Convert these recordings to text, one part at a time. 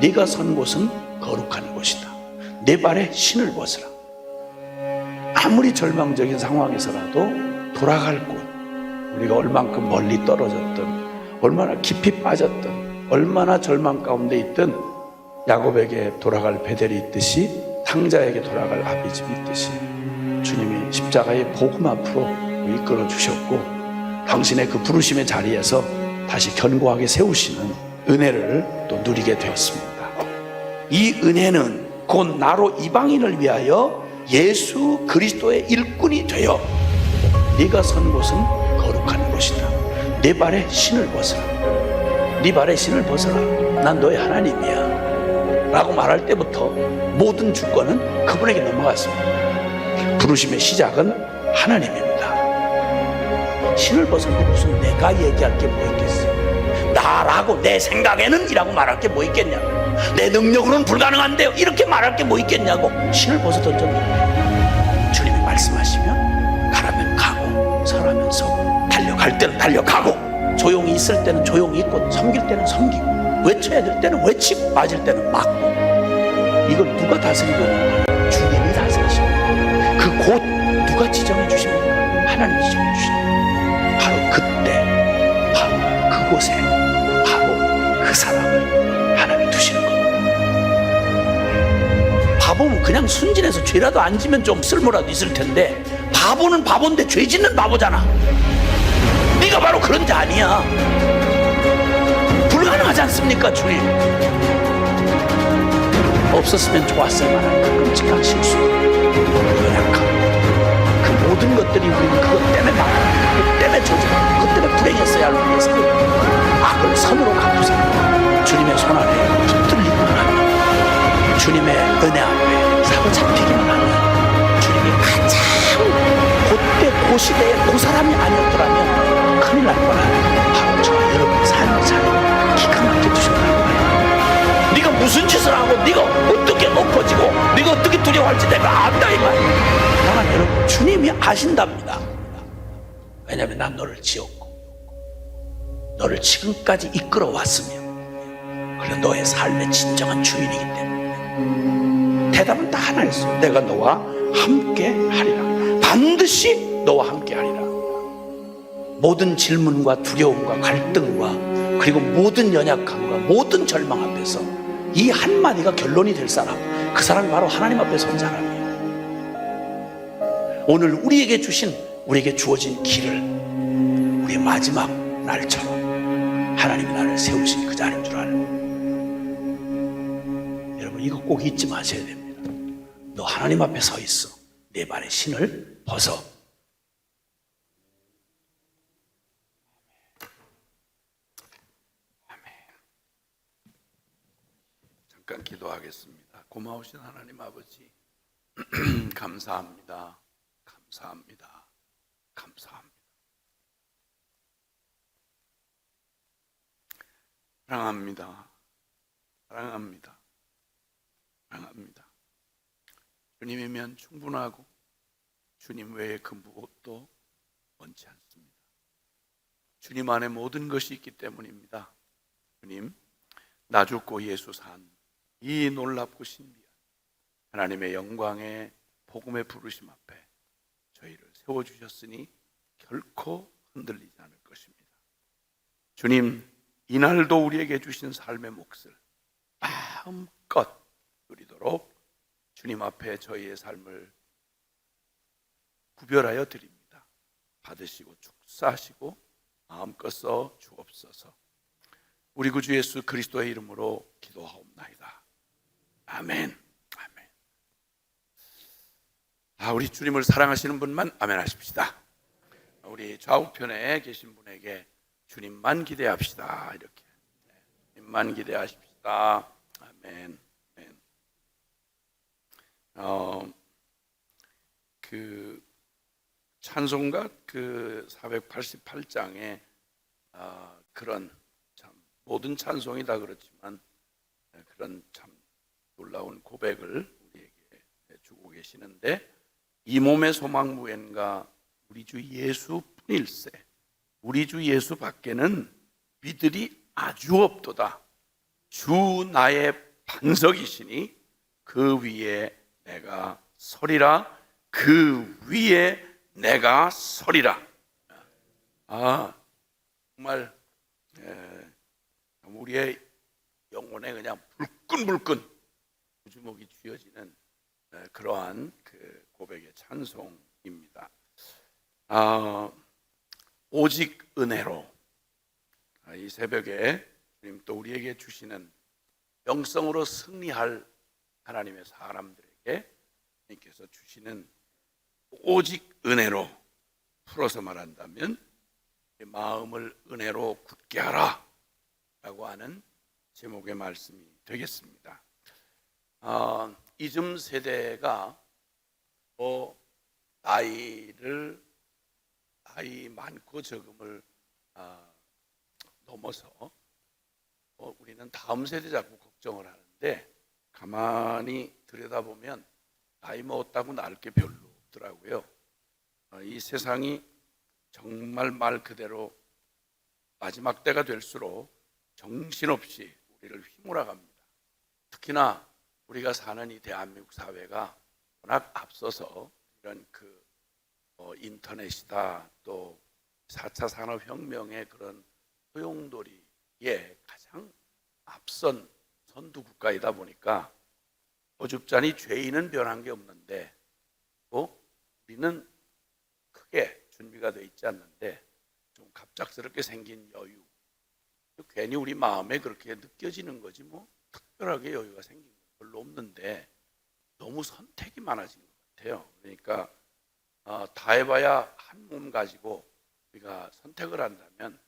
네가 선 곳은 거룩한 곳이다. 내 발에 신을 벗으라. 아무리 절망적인 상황에서라도 돌아갈 곳, 우리가 얼만큼 멀리 떨어졌든 얼마나 깊이 빠졌든 얼마나 절망 가운데 있든 야곱에게 돌아갈 베델이 있듯이 탕자에게 돌아갈 아비집이 있듯이 주님이 십자가의 복음 앞으로 이끌어 주셨고 당신의 그 부르심의 자리에서 다시 견고하게 세우시는 은혜를 또 누리게 되었습니다. 이 은혜는 곧 나로 이방인을 위하여 예수 그리스도의 일꾼이 되어 네가 선 곳은 거룩한 곳이다. 내 발에 신을 벗어라. 네 발에 신을 벗어라. 난 너의 하나님이야 라고 말할 때부터 모든 주권은 그분에게 넘어갔습니다. 부르심의 시작은 하나님입니다. 신을 벗으면 무슨 내가 얘기할 게 뭐 있겠어. 나라고 내 생각에는 이라고 말할 게 뭐 있겠냐고. 내 능력으로는 불가능한데요 이렇게 말할 게 뭐 있겠냐고. 신을 벗어 던졌는데 주님이 말씀하시면 가라면 가고 서라면 서고 달려갈 때는 달려가고 조용히 있을 때는 조용히 있고 섬길 때는 섬기고 외쳐야 될 때는 외치고 맞을 때는 맞고. 이걸 누가 다스리고 있는 거예요? 주님이 다스리십니다. 그 곳 누가 지정해 주십니까? 하나님이 지정해 주십니다. 바로 그때 바로 그곳에 바로 그 사람을 하나님이 두시는 겁니다. 바보는 그냥 순진해서 죄라도 안 지면 좀 쓸모라도 있을 텐데 바보는 바보인데 죄 짓는 바보잖아. 네가 바로 그런 자 아니야. 불가능하지 않습니까? 주님 없었으면 좋았을 만한 그 끔찍한 실수, 연약함, 그 모든 것들이 우리는 그것 때문에 망하고 그것 때문에 저주하고 그것 때문에 불행했어야 할 위해서 악을 선으로 갚으사 주님의 손 안에 붙들리기만 하면 주님의 은혜 앞에 사로잡히기만 하면 주님이 가장 그때 그 시대에 그 사람이 아니었더라면 큰일 날 뻔한 바로 저 여러분의 삶을 살리고 기가 막히게 두셨다는 거예요. 네가 무슨 짓을 하고 네가 어떻게 높아지고 네가 어떻게 두려워할지 내가 안다 이 말이야. 다만 여러분 주님이 아신답니다. 왜냐하면 난 너를 지었고 너를 지금까지 이끌어 왔으며 그래 너의 삶의 진정한 주인이기 때문에 대답은 딱 하나였어요. 내가 너와 함께 하리라. 반드시 너와 함께 하리라. 모든 질문과 두려움과 갈등과 그리고 모든 연약함과 모든 절망 앞에서 이 한마디가 결론이 될 사람, 그 사람이 바로 하나님 앞에 선 사람이에요. 오늘 우리에게 주어진 길을 우리의 마지막 날처럼 하나님이 나를 세우신 그 자리인 줄 알아요. 여러분 이거 꼭 잊지 마셔야 됩니다. 너 하나님 앞에 서 있어. 내 발에 신을 벗어. 잠깐 기도하겠습니다. 고마우신 하나님 아버지 감사합니다. 감사합니다. 감사합니다. 사랑합니다. 사랑합니다. 사랑합니다. 주님이면 충분하고 주님 외에 그 무엇도 원치 않습니다. 주님 안에 모든 것이 있기 때문입니다. 주님, 나 죽고 예수 산 이 놀랍고 신비한 하나님의 영광의 복음의 부르심 앞에 저희를 세워주셨으니 결코 흔들리지 않을 것입니다. 주님, 이날도 우리에게 주신 삶의 몫을 마음껏 누리도록 주님 앞에 저희의 삶을 구별하여 드립니다. 받으시고 축사하시고 마음껏 써 주옵소서. 우리 구주 예수 그리스도의 이름으로 기도하옵나이다. 아멘. 아멘. 우리 주님을 사랑하시는 분만 아멘 하십시다. 우리 좌우편에 계신 분에게 주님만 기대합시다. 이렇게 주님만 기대하십시다. 아멘. 그 찬송가 그 488장에 그런 참 모든 찬송이 다 그렇지만 그런 참 놀라운 고백을 우리에게 주고 계시는데 이 몸의 소망 무엔가 우리 주 예수뿐일세. 우리 주 예수 밖에는 비들이 아주 없도다. 주 나의 반석이시니 그 위에 내가 서리라. 그 위에 내가 서리라. 정말 우리의 영혼에 그냥 불끈불끈 부주목이 쥐어지는 그러한 그 고백의 찬송입니다. 오직 은혜로, 이 새벽에 주님 또 우리에게 주시는 영성으로 승리할 하나님의 사람들에게 주님께서 주시는 오직 은혜로, 풀어서 말한다면 마음을 은혜로 굳게 하라 라고 하는 제목의 말씀이 되겠습니다. 이즘 세대가 나이 많고 적음을 넘어서 우리는 다음 세대 자꾸 걱정을 하는데, 가만히 들여다보면 나이 먹었다고 나을 게 별로 없더라고요. 이 세상이 정말 말 그대로 마지막 때가 될수록 정신없이 우리를 휘몰아갑니다. 특히나 우리가 사는 이 대한민국 사회가 워낙 앞서서 이런 인터넷이다, 또 4차 산업혁명의 그런 소용돌이에 가장 앞선 선두 국가이다 보니까 어줍잖이 죄인은 변한 게 없는데 우리는 크게 준비가 돼 있지 않는데 좀 갑작스럽게 생긴 여유, 괜히 우리 마음에 그렇게 느껴지는 거지 뭐 특별하게 여유가 생긴 거 별로 없는데 너무 선택이 많아진 것 같아요. 그러니까 다 해봐야 한 몸 가지고 우리가 선택을 한다면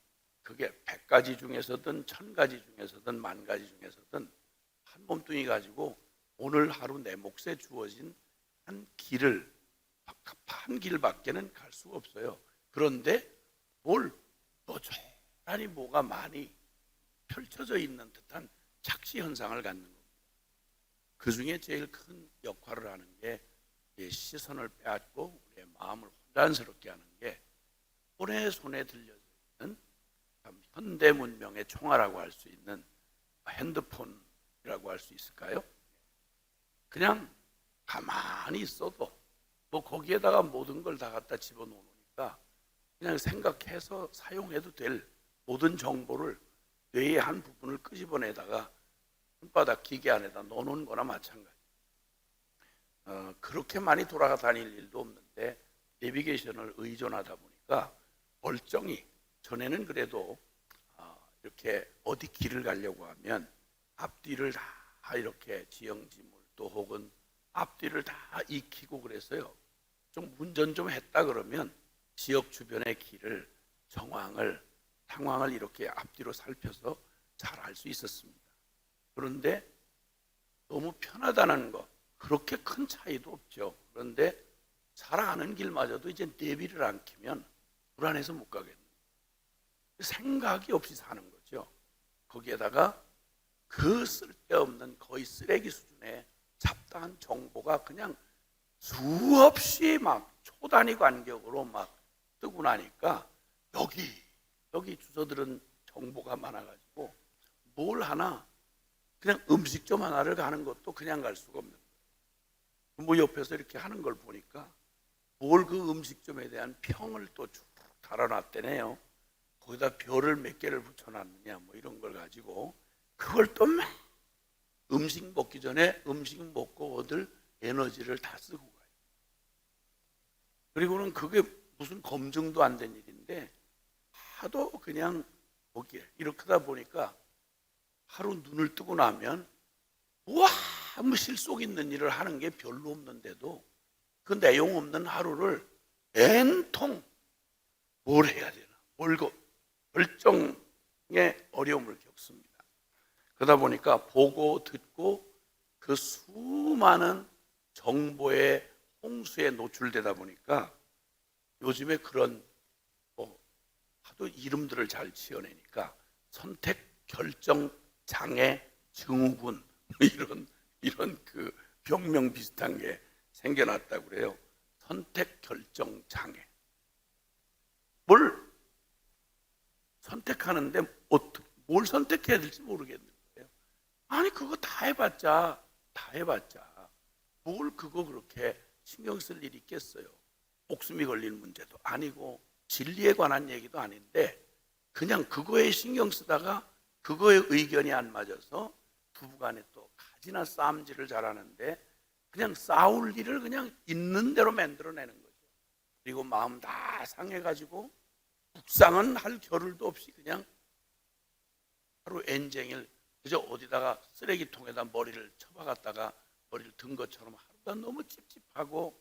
그게 100가지 중에서든 1000가지 중에서든 10,000가지 중에서든 한 몸뚱이 가지고 오늘 하루 내 몫에 주어진 한 길밖에는 갈 수가 없어요. 그런데 여전히 뭐가 많이 펼쳐져 있는 듯한 착시 현상을 갖는 겁니다. 그 중에 제일 큰 역할을 하는 게 시선을 빼앗고 우리의 마음을 혼란스럽게 하는 게 손에 들려져 있는 현대 문명의 총알이라고 할 수 있는 핸드폰이라고 할 수 있을까요? 그냥 가만히 있어도 거기에다가 모든 걸 다 갖다 집어넣으니까 그냥 생각해서 사용해도 될 모든 정보를 뇌의 한 부분을 끄집어내다가 손바닥 기계 안에다 넣어놓은 거나 마찬가지. 그렇게 많이 돌아다닐 일도 없는데 내비게이션을 의존하다 보니까 멀쩡히, 전에는 그래도 이렇게 어디 길을 가려고 하면 앞뒤를 다 이렇게 지형지물 또 혹은 앞뒤를 다 익히고 그래서요, 좀 운전 좀 했다 그러면 지역 주변의 길을, 상황을 이렇게 앞뒤로 살펴서 잘 알 수 있었습니다. 그런데 너무 편하다는 거, 그렇게 큰 차이도 없죠. 그런데 잘 아는 길마저도 이제 내비를 안 켜면 불안해서 못 가겠는 거예요. 생각이 없이 사는 거죠. 거기에다가 그 쓸데없는 거의 쓰레기 수준의 잡다한 정보가 그냥 수없이 막 초단위 간격으로 막 뜨고 나니까 여기 주워들은 정보가 많아가지고 뭘 하나, 그냥 음식점 하나를 가는 것도 그냥 갈 수가 없는 거예요. 옆에서 이렇게 하는 걸 보니까 뭘 그 음식점에 대한 평을 또 쭉 달아놨대네요. 거기다 별을 몇 개를 붙여놨느냐 이런 걸 가지고 그걸 또 막 음식 먹기 전에 음식 먹고 얻을 에너지를 다 쓰고 가요. 그리고는 그게 무슨 검증도 안 된 일인데 하도 그냥 보기에 이렇게 하다 보니까 하루 눈을 뜨고 나면 아무 실속 있는 일을 하는 게 별로 없는데도 그 내용 없는 하루를 엔통 뭘 해야 되나, 결정의 어려움을 겪습니다. 그러다 보니까 보고 듣고 그 수많은 정보의 홍수에 노출되다 보니까 요즘에 그런 하도 이름들을 잘 지어내니까 선택 결정 장애 증후군 이런 그 병명 비슷한 게 생겨났다고 그래요. 선택 결정 장애. 뭘 선택하는데 뭘 선택해야 될지 모르겠는 거예요. 아니 그거 다 해봤자 뭘 그거 그렇게 신경 쓸 일이 있겠어요. 목숨이 걸리는 문제도 아니고 진리에 관한 얘기도 아닌데 그냥 그거에 신경 쓰다가 그거에 의견이 안 맞아서 부부간에 또 가지나 싸움질을 잘하는데 그냥 싸울 일을 그냥 있는 대로 만들어내는 거죠. 그리고 마음 다 상해가지고 묵상은 할 겨를도 없이 그냥 하루 엔쟁일 그저 어디다가 쓰레기통에다 머리를 쳐박았다가 머리를 든 것처럼 하루가 너무 찝찝하고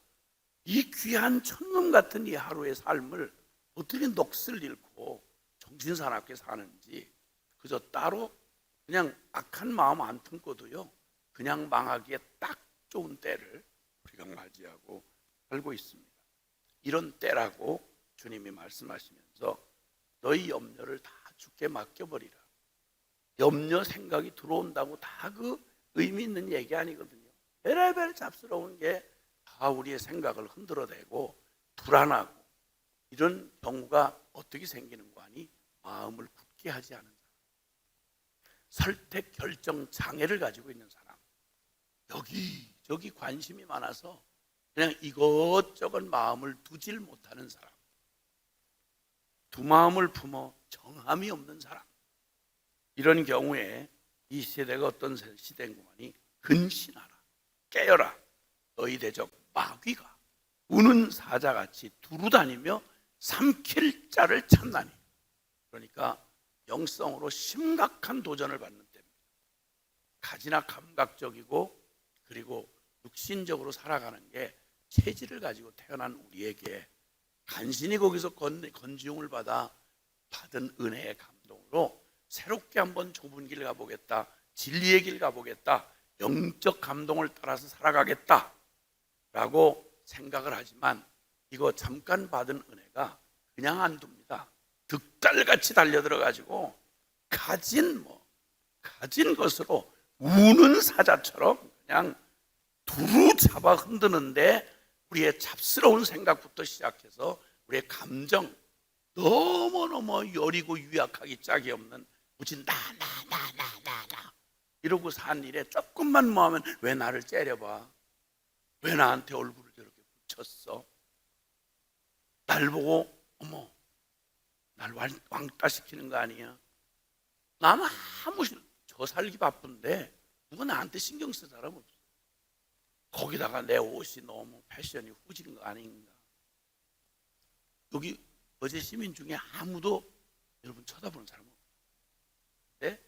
이 귀한 천금 같은 이 하루의 삶을 어떻게 넋을 잃고 정신사납게 사는지 그저 따로 그냥 악한 마음 안 품고도요 그냥 망하기에 딱 좋은 때를 우리가 맞이하고 살고 있습니다. 이런 때라고 주님이 말씀하시면서 너희 염려를 다 주께 맡겨버리라. 염려 생각이 들어온다고 다 그 의미 있는 얘기 아니거든요. 별의별 잡스러운 게 다 우리의 생각을 흔들어대고 불안하고 이런 경우가 어떻게 생기는 거 아니? 마음을 굳게 하지 않은 사람, 설득 결정 장애를 가지고 있는 사람, 여기저기 관심이 많아서 그냥 이것저것 마음을 두질 못하는 사람, 두 마음을 품어 정함이 없는 사람, 이런 경우에 이 시대가 어떤 시대인고하니 근신하라, 깨어라. 너희 대적 마귀가 우는 사자같이 두루다니며 삼킬 자를 찾나니. 그러니까 영성으로 심각한 도전을 받는 때입니다. 가지나 감각적이고 그리고 육신적으로 살아가는 게 체질을 가지고 태어난 우리에게 간신히 거기서 건지용을 받은 은혜의 감동으로 새롭게 한번 좁은 길 가보겠다, 진리의 길 가보겠다, 영적 감동을 따라서 살아가겠다 라고 생각을 하지만 이거 잠깐 받은 은혜가 그냥 안 둡니다. 득달같이 달려들어가지고 가진 것으로 우는 사자처럼 그냥 두루 잡아 흔드는데 우리의 잡스러운 생각부터 시작해서 우리의 감정 너무너무 여리고 유약하기 짝이 없는 무슨 나 이러고 산 일에 조금만 뭐하면 왜 나를 째려봐, 왜 나한테 얼굴을 저렇게 붙였어, 날 보고 어머 날 왕따시키는 거 아니야. 나는 아무 저 살기 바쁜데 누가 나한테 신경 쓸 사람 없어. 거기다가 내 옷이 너무 패션이 후진 거 아닌가. 여기 어제 시민 중에 아무도 여러분 쳐다보는 사람 없어요. 근데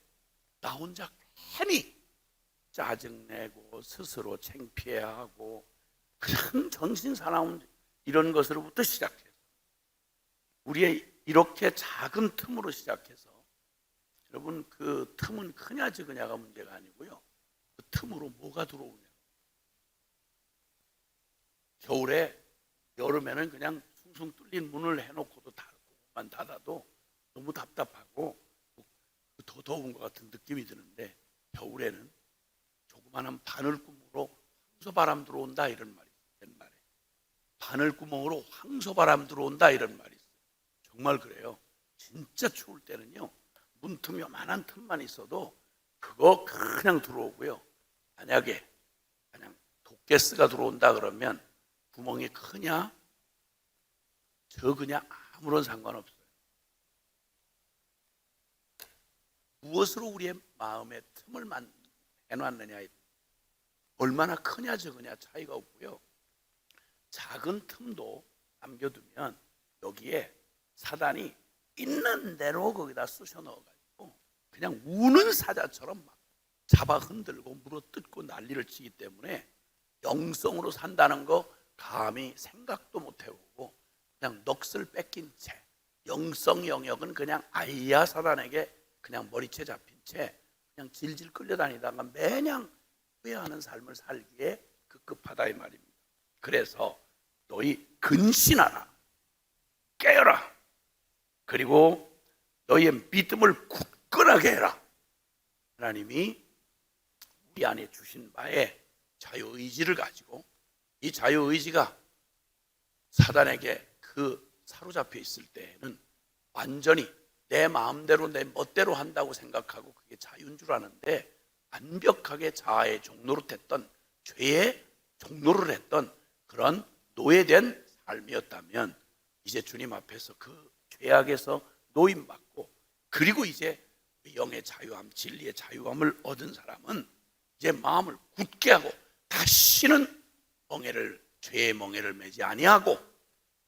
나 혼자 괜히 짜증내고 스스로 창피해하고 그냥 정신 사나운 이런 것으로부터 시작해서 우리의 이렇게 작은 틈으로 시작해서 여러분 그 틈은 크냐 적으냐가 문제가 아니고요. 그 틈으로 뭐가 들어오냐. 겨울에 여름에는 그냥 숭숭 뚫린 문을 해놓고도 닫고만 닫아도 너무 답답하고 더 더운 것 같은 느낌이 드는데 겨울에는 조그마한 바늘구멍으로 황소바람 들어온다 이런 말이 있어요. 옛말에 바늘구멍으로 황소바람 들어온다 이런 말이 있어요. 정말 그래요. 진짜 추울 때는요 문틈 요만한 틈만 있어도 그거 그냥 들어오고요. 만약에 그냥 독가스가 들어온다 그러면 구멍이 크냐 적으냐 아무런 상관없어요. 무엇으로 우리의 마음의 틈을 해놨느냐에 얼마나 크냐 적으냐 차이가 없고요. 작은 틈도 남겨두면 여기에 사단이 있는 대로 거기다 쑤셔 넣어가지고 그냥 우는 사자처럼 막 잡아 흔들고 물어뜯고 난리를 치기 때문에 영성으로 산다는 거 감히 생각도 못 해보고 그냥 넋을 뺏긴 채 영성 영역은 그냥 아이야 사단에게 그냥 머리채 잡힌 채 그냥 질질 끌려다니다가 매냥 후회하는 삶을 살기에 급급하다 이 말입니다. 그래서 너희 근신하라, 깨어라, 그리고 너희의 믿음을 굳건하게 해라. 하나님이 우리 안에 주신 바에 자유의지를 가지고 이 자유의지가 사단에게 그 사로잡혀 있을 때에는 완전히 내 마음대로 내 멋대로 한다고 생각하고 그게 자유인 줄 아는데 완벽하게 자아의 종노릇했던, 죄의 종노를 했던 그런 노예된 삶이었다면, 이제 주님 앞에서 그 죄악에서 노임받고, 그리고 이제 영의 자유함, 진리의 자유함을 얻은 사람은 이제 마음을 굳게 하고 다시는 죄의 멍에를 매지 아니하고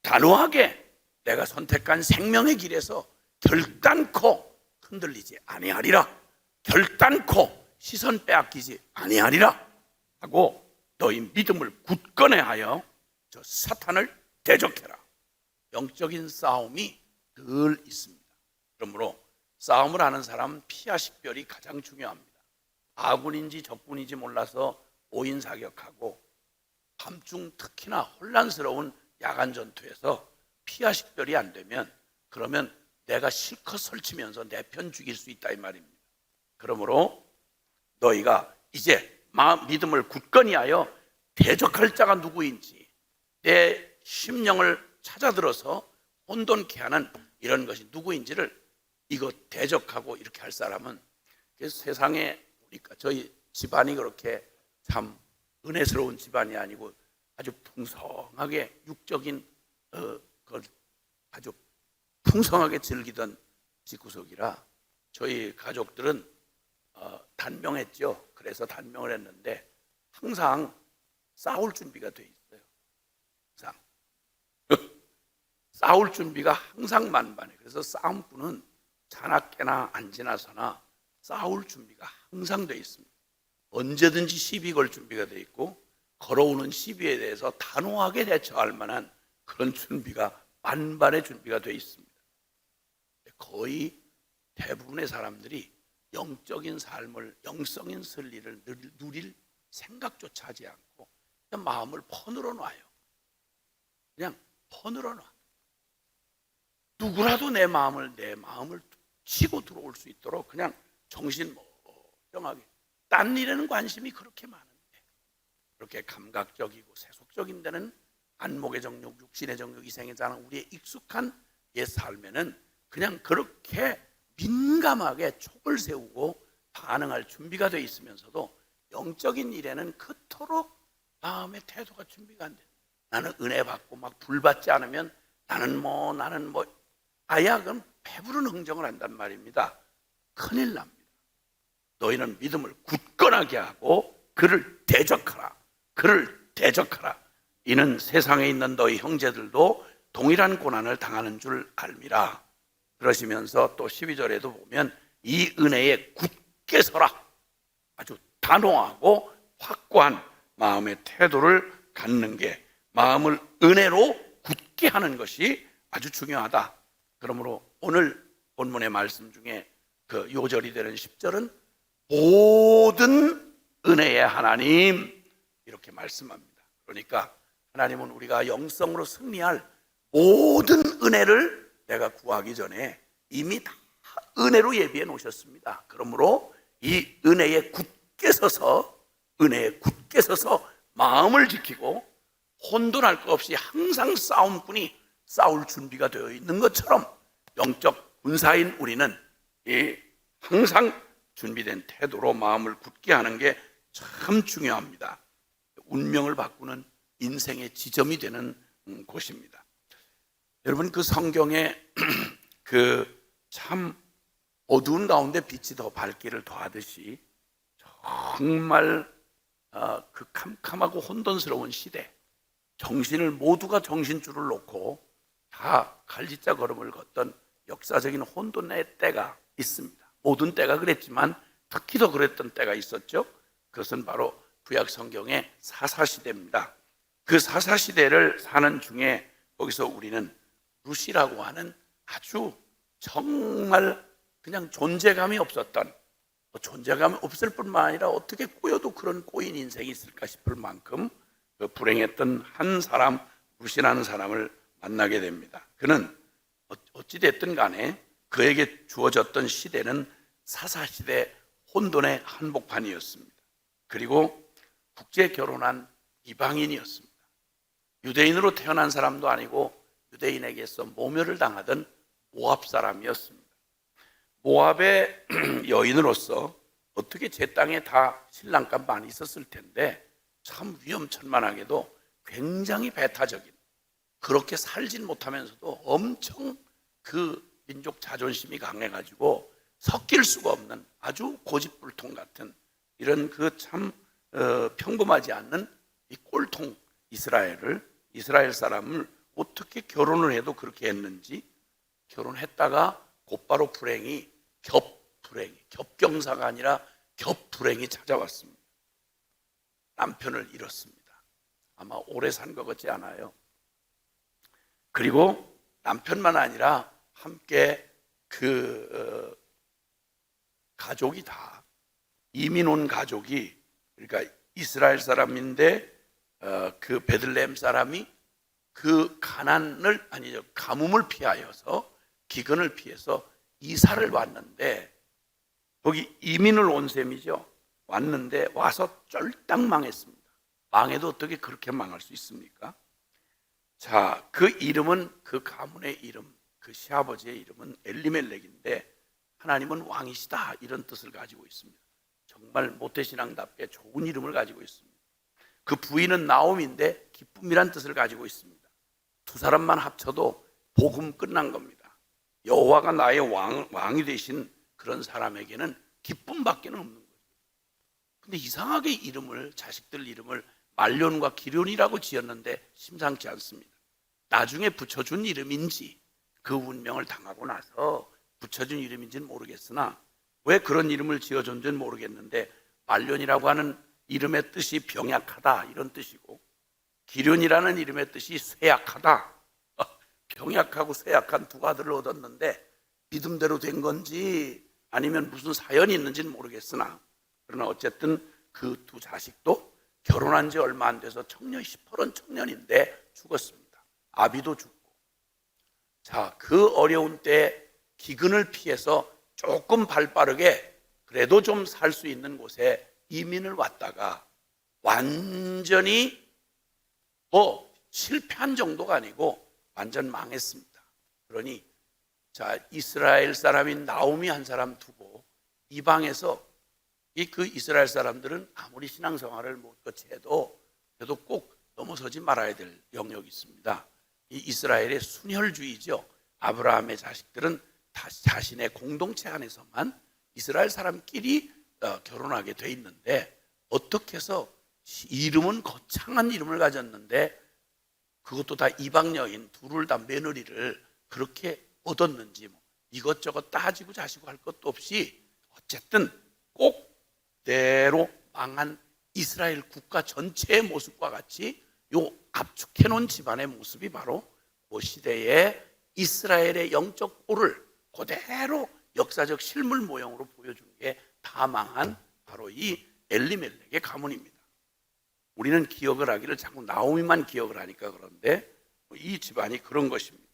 단호하게 내가 선택한 생명의 길에서 결단코 흔들리지 아니하리라, 결단코 시선 빼앗기지 아니하리라 하고 너희 믿음을 굳건히 하여 저 사탄을 대적해라. 영적인 싸움이 늘 있습니다. 그러므로 싸움을 하는 사람은 피하 식별이 가장 중요합니다. 아군인지 적군인지 몰라서 오인사격하고 밤중 특히나 혼란스러운 야간 전투에서 피하 식별이 안 되면, 그러면 내가 실컷 설치면서 내 편 죽일 수 있다 이 말입니다. 그러므로 너희가 이제 믿음을 굳건히 하여 대적할 자가 누구인지 내 심령을 찾아들어서 혼돈케 하는 이런 것이 누구인지를 이거 대적하고 이렇게 할 사람은, 세상에 저희 집안이 그렇게 참 은혜스러운 집안이 아니고 아주 풍성하게 육적인 그걸 아주 풍성하게 즐기던 집구석이라 저희 가족들은 단명했죠. 그래서 단명을 했는데 항상 싸울 준비가 돼 있어요. 항상 싸울 준비가 항상 만반해. 그래서 싸움꾼은 자나 깨나 안 지나서나 싸울 준비가 항상 돼 있습니다. 언제든지 시비 걸 준비가 돼 있고, 걸어오는 시비에 대해서 단호하게 대처할 만한 그런 준비가 만반의 준비가 돼 있습니다. 거의 대부분의 사람들이 영적인 삶을, 영성인 진리를 누릴 생각조차 하지 않고 그냥 마음을 퍼늘어 놔요. 그냥 퍼늘어 놔. 누구라도 내 마음을 치고 들어올 수 있도록 그냥 정신 멀쩡하게. 딴 일에는 관심이 그렇게 많은데 그렇게 감각적이고 세속적인 데는 안목의 정욕, 육신의 정욕, 이생의 자랑, 우리의 익숙한 옛 삶에는 그냥 그렇게 민감하게 촉을 세우고 반응할 준비가 되어 있으면서도 영적인 일에는 그토록 마음의 태도가 준비가 안 돼. 나는 은혜 받고 막 불 받지 않으면 나는 아야, 그럼 배부른 흥정을 한단 말입니다. 큰일 납니다. 너희는 믿음을 굳건하게 하고 그를 대적하라. 그를 대적하라. 이는 세상에 있는 너희 형제들도 동일한 고난을 당하는 줄 알미라. 그러시면서 또 12절에도 보면 이 은혜에 굳게 서라. 아주 단호하고 확고한 마음의 태도를 갖는 게, 마음을 은혜로 굳게 하는 것이 아주 중요하다. 그러므로 오늘 본문의 말씀 중에 그 요절이 되는 10절은 모든 은혜의 하나님 이렇게 말씀합니다. 그러니까 하나님은 우리가 영성으로 승리할 모든 은혜를 내가 구하기 전에 이미 다 은혜로 예비해 놓으셨습니다. 그러므로 이 은혜에 굳게 서서 마음을 지키고 혼돈할 것 없이 항상 싸움꾼이 싸울 준비가 되어 있는 것처럼 영적 군사인 우리는 항상 준비된 태도로 마음을 굳게 하는 게 참 중요합니다. 운명을 바꾸는 인생의 지점이 되는 곳입니다. 여러분, 그 성경에 그 참 어두운 가운데 빛이 더 밝기를 더하듯이 정말 그 캄캄하고 혼돈스러운 시대, 모두가 정신줄을 놓고 다 갈짓자 걸음을 걷던 역사적인 혼돈의 때가 있습니다. 모든 때가 그랬지만 특히 더 그랬던 때가 있었죠. 그것은 바로 구약 성경의 사사시대입니다. 그 사사시대를 사는 중에 거기서 우리는 룻이라고 하는 아주 정말 그냥 존재감이 없었던, 존재감이 없을 뿐만 아니라 어떻게 꼬여도 그런 꼬인 인생이 있을까 싶을 만큼 그 불행했던 한 사람, 룻이라는 사람을 만나게 됩니다. 그는 어찌됐든 간에 그에게 주어졌던 시대는 사사시대 혼돈의 한복판이었습니다. 그리고 국제 결혼한 이방인이었습니다. 유대인으로 태어난 사람도 아니고 유대인에게서 모멸을 당하던 모압 사람이었습니다. 모압의 여인으로서 어떻게 제 땅에 다 신랑감 많이 있었을 텐데 참 위험천만하게도 굉장히 배타적인, 그렇게 살진 못하면서도 엄청 그 민족 자존심이 강해가지고 섞일 수가 없는 아주 고집불통 같은 이런 그 참 평범하지 않는 이 꼴통 이스라엘 사람을 어떻게 결혼을 해도 그렇게 했는지, 결혼했다가 곧바로 겹경사가 아니라 겹불행이 찾아왔습니다. 남편을 잃었습니다. 아마 오래 산 것 같지 않아요. 그리고 남편만 아니라 함께 가족이 다, 이민 온 가족이, 그러니까 이스라엘 사람인데 그 베들레헴 사람이 그 가뭄을 피하여서, 기근을 피해서 이사를 왔는데, 거기 이민을 온 셈이죠. 왔는데 와서 쫄딱 망했습니다. 망해도 어떻게 그렇게 망할 수 있습니까? 자, 그 이름은, 그 가문의 이름, 그 시아버지의 이름은 엘리멜렉인데 하나님은 왕이시다 이런 뜻을 가지고 있습니다. 정말 모태신앙답게 좋은 이름을 가지고 있습니다. 그 부인은 나옴인데 기쁨이란 뜻을 가지고 있습니다. 두 사람만 합쳐도 복음 끝난 겁니다. 여호와가 나의 왕이 되신 그런 사람에게는 기쁨밖에는 없는 거죠. 근데 이상하게 자식들 이름을 말론과 기련이라고 지었는데 심상치 않습니다. 나중에 붙여준 이름인지 그 운명을 당하고 나서 붙여준 이름인지는 모르겠으나 왜 그런 이름을 지어준지는 모르겠는데, 말론이라고 하는 이름의 뜻이 병약하다 이런 뜻이고, 기련이라는 이름의 뜻이 쇠약하다. 병약하고 쇠약한 두 아들을 얻었는데 믿음대로 된 건지 아니면 무슨 사연이 있는지는 모르겠으나, 그러나 어쨌든 그 두 자식도 결혼한 지 얼마 안 돼서 시퍼런 청년인데 죽었습니다. 아비도 죽고. 자, 그 어려운 때 기근을 피해서 조금 발빠르게 그래도 좀 살 수 있는 곳에 이민을 왔다가 완전히 실패한 정도가 아니고 완전 망했습니다. 그러니 자, 이스라엘 사람인 나오미 한 사람 두고 이방에서 그 이스라엘 사람들은 아무리 신앙생활을 못같이 해도 그래도 꼭 넘어서지 말아야 될 영역이 있습니다. 이 이스라엘의 순혈주의죠. 아브라함의 자식들은 다 자신의 공동체 안에서만 이스라엘 사람끼리 결혼하게 돼 있는데, 어떻게 해서 이름은 거창한 이름을 가졌는데 그것도 다 이방 여인 둘을 다 며느리를 그렇게 얻었는지 이것저것 따지고 자시고 할 것도 없이 어쨌든 꼭 대로 망한 이스라엘 국가 전체의 모습과 같이 요 압축해 놓은 집안의 모습이 바로 그 시대의 이스라엘의 영적 꼴을 그대로 역사적 실물 모형으로 보여준 게 다 망한 바로 이 엘리멜렉의 가문입니다. 우리는 기억을 하기를 자꾸 나오미만 기억을 하니까 그런데 이 집안이 그런 것입니다.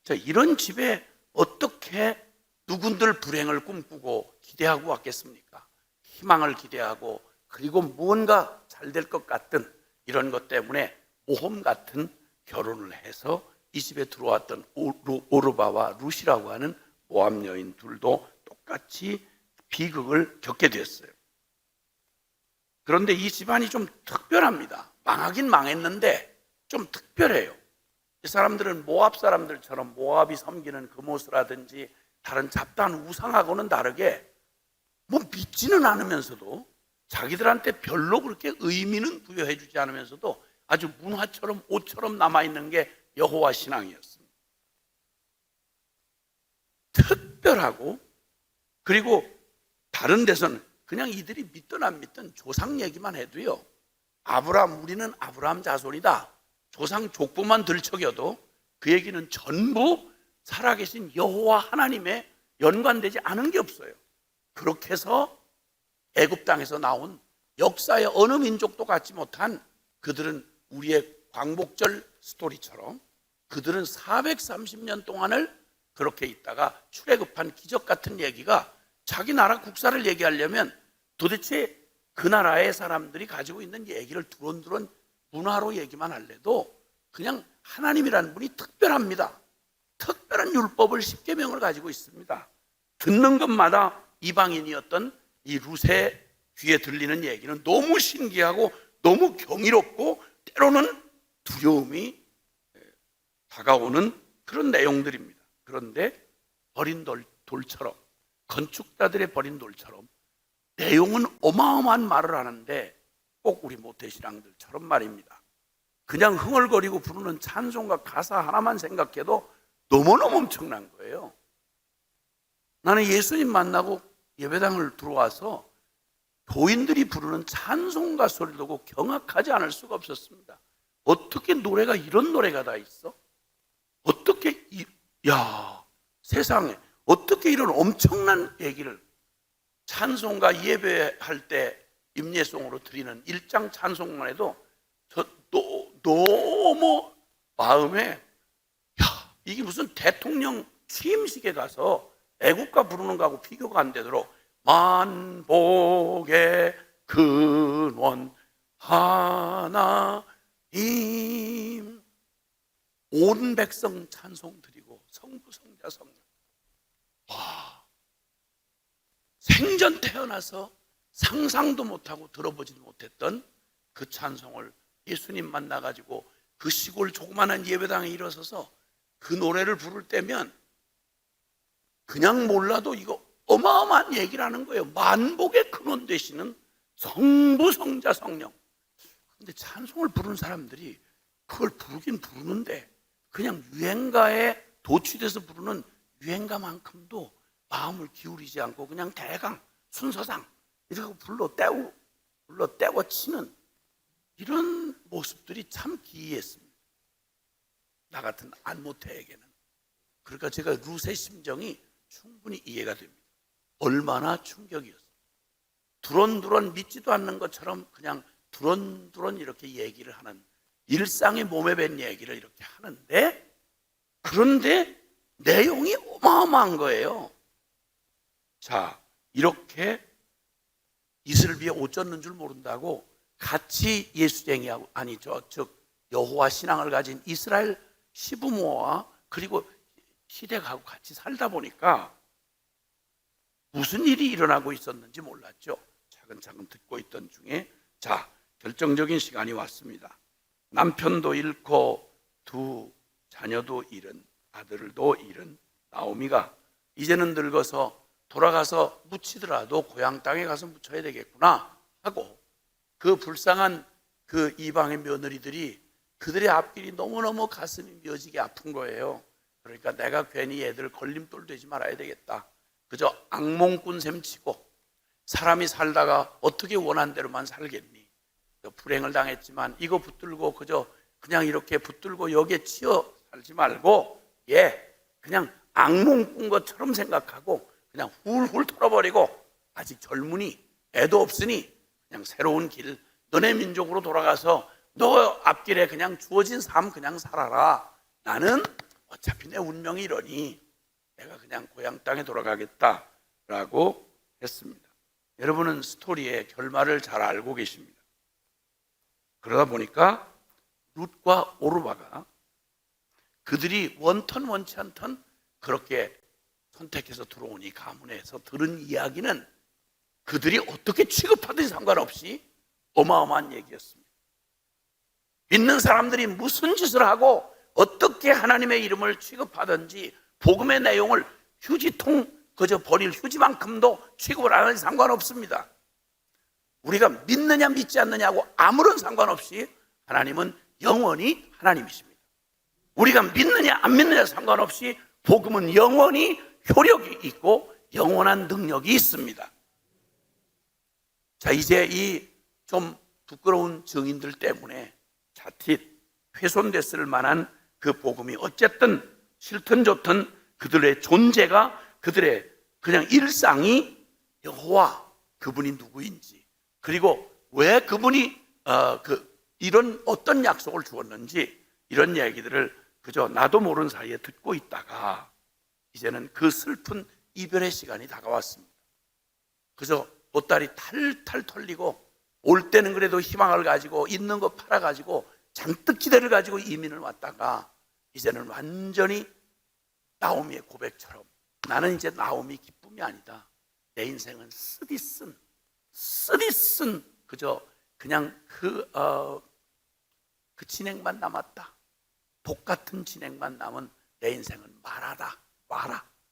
자, 이런 집에 어떻게 누군들 불행을 꿈꾸고 기대하고 왔겠습니까? 희망을 기대하고, 그리고 무언가 잘 될 것 같은 이런 것 때문에 모험 같은 결혼을 해서 이 집에 들어왔던 오르바와 룻이라고 하는 모압 여인 둘도 똑같이 비극을 겪게 됐어요. 그런데 이 집안이 좀 특별합니다. 망하긴 망했는데 좀 특별해요. 이 사람들은 모압 사람들처럼 모압이 섬기는 금오스라든지 다른 잡다한 우상하고는 다르게 믿지는 않으면서도, 자기들한테 별로 그렇게 의미는 부여해 주지 않으면서도 아주 문화처럼 옷처럼 남아있는 게 여호와 신앙이었습니다. 특별하고, 그리고 다른 데서는 그냥 이들이 믿든 안 믿든 조상 얘기만 해도요, 우리는 아브라함 자손이다, 조상 족보만 들척여도 그 얘기는 전부 살아계신 여호와 하나님에 연관되지 않은 게 없어요. 그렇게 해서 애굽 땅에서 나온 역사의 어느 민족도 갖지 못한, 그들은 우리의 광복절 스토리처럼 그들은 430년 동안을 그렇게 있다가 출애굽한 기적 같은 얘기가, 자기 나라 국사를 얘기하려면 도대체 그 나라의 사람들이 가지고 있는 얘기를 두런두런 문화로 얘기만 할래도 그냥 하나님이라는 분이 특별합니다. 특별한 율법을 10계명을 가지고 있습니다. 듣는 것마다 이방인이었던 이 룻의 귀에 들리는 얘기는 너무 신기하고 너무 경이롭고 때로는 두려움이 다가오는 그런 내용들입니다. 그런데 버린 돌처럼, 건축자들의 버린 돌처럼 내용은 어마어마한 말을 하는데 꼭 우리 모태신앙들처럼 말입니다. 그냥 흥얼거리고 부르는 찬송가 가사 하나만 생각해도 너무너무 엄청난 거예요. 나는 예수님 만나고 예배당을 들어와서 교인들이 부르는 찬송가 소리를 듣고 경악하지 않을 수가 없었습니다. 어떻게 노래가 이런 노래가 다 있어? 어떻게 세상에 어떻게 이런 엄청난 얘기를 찬송가 예배할 때 임예송으로 드리는 1장 찬송만 해도 너무 마음에 이게 무슨 대통령 취임식에 가서 애국가 부르는 거하고 비교가 안 되도록 만복의 근원 하나님 온 백성 찬송 드리고 성부 성자 성령 생전 태어나서 상상도 못하고 들어보지 못했던 그 찬송을 예수님 만나가지고 그 시골 조그마한 예배당에 일어서서 그 노래를 부를 때면 그냥 몰라도 이거 어마어마한 얘기를 하는 거예요. 만복의 근원 되시는 성부 성자 성령. 그런데 찬송을 부르는 사람들이 그걸 부르긴 부르는데 그냥 유행가에 도취돼서 부르는 유행가만큼도 마음을 기울이지 않고 그냥 대강 순서상 이렇게 불러 떼고 치는 이런 모습들이 참 기이했습니다. 나 같은 안모태에게는. 그러니까 제가 룻의 심정이 충분히 이해가 됩니다. 얼마나 충격이었어요. 두런두런 믿지도 않는 것처럼 그냥 두런두런 이렇게 얘기를 하는 일상의 몸에 밴 얘기를 이렇게 하는데 그런데 내용이 어마어마한 거예요. 자, 이렇게 이슬을 비해 옷 젖는 줄 모른다고 같이 예수쟁이하고 즉 여호와 신앙을 가진 이스라엘 시부모와 그리고 시댁하고 같이 살다 보니까 무슨 일이 일어나고 있었는지 몰랐죠. 차근차근 듣고 있던 중에 자, 결정적인 시간이 왔습니다. 남편도 잃고 두 자녀도 잃은 아들도 잃은 나오미가 이제는 늙어서 돌아가서 묻히더라도 고향 땅에 가서 묻혀야 되겠구나 하고 그 불쌍한 그 이방의 며느리들이 그들의 앞길이 너무너무 가슴이 묘지게 아픈 거예요. 그러니까 내가 괜히 애들 걸림돌 되지 말아야 되겠다. 그저 악몽꾼 셈 치고 사람이 살다가 어떻게 원한 대로만 살겠니? 불행을 당했지만 이거 붙들고 그냥 이렇게 붙들고 여기에 치여 살지 말고 그냥 악몽 꾼 것처럼 생각하고 그냥 훌훌 털어버리고 아직 젊으니 애도 없으니 그냥 새로운 길 너네 민족으로 돌아가서 너 앞길에 그냥 주어진 삶 그냥 살아라. 나는 어차피 내 운명이 이러니 내가 그냥 고향 땅에 돌아가겠다라고 했습니다. 여러분은 스토리의 결말을 잘 알고 계십니다. 그러다 보니까 룻과 오르바가 그들이 원턴 원치 않던 그렇게 선택해서 들어오니 가문에서 들은 이야기는 그들이 어떻게 취급하든지 상관없이 어마어마한 얘기였습니다. 믿는 사람들이 무슨 짓을 하고 어떻게 하나님의 이름을 취급하든지 복음의 내용을 휴지통 그저 버릴 휴지만큼도 취급을 안 하니 상관없습니다. 우리가 믿느냐 믿지 않느냐고 아무런 상관없이 하나님은 영원히 하나님이십니다. 우리가 믿느냐 안 믿느냐 상관없이 복음은 영원히 효력이 있고 영원한 능력이 있습니다. 자, 이제 이 좀 부끄러운 증인들 때문에 자칫 훼손됐을 만한 그 복음이 어쨌든 싫든 좋든 그들의 존재가 그들의 그냥 일상이 여호와 그분이 누구인지 그리고 왜 그분이 이런 어떤 약속을 주었는지 이런 얘기들을 그저 나도 모르는 사이에 듣고 있다가 이제는 그 슬픈 이별의 시간이 다가왔습니다. 그저 보따리 탈탈 털리고 올 때는 그래도 희망을 가지고 있는 거 팔아가지고 잔뜩 기대를 가지고 이민을 왔다가 이제는 완전히 나오미의 고백처럼 나는 이제 나오미 기쁨이 아니다. 내 인생은 쓰디쓴 그냥 그 진행만 남았다. 독 같은 진행만 남은 내 인생은 말하라,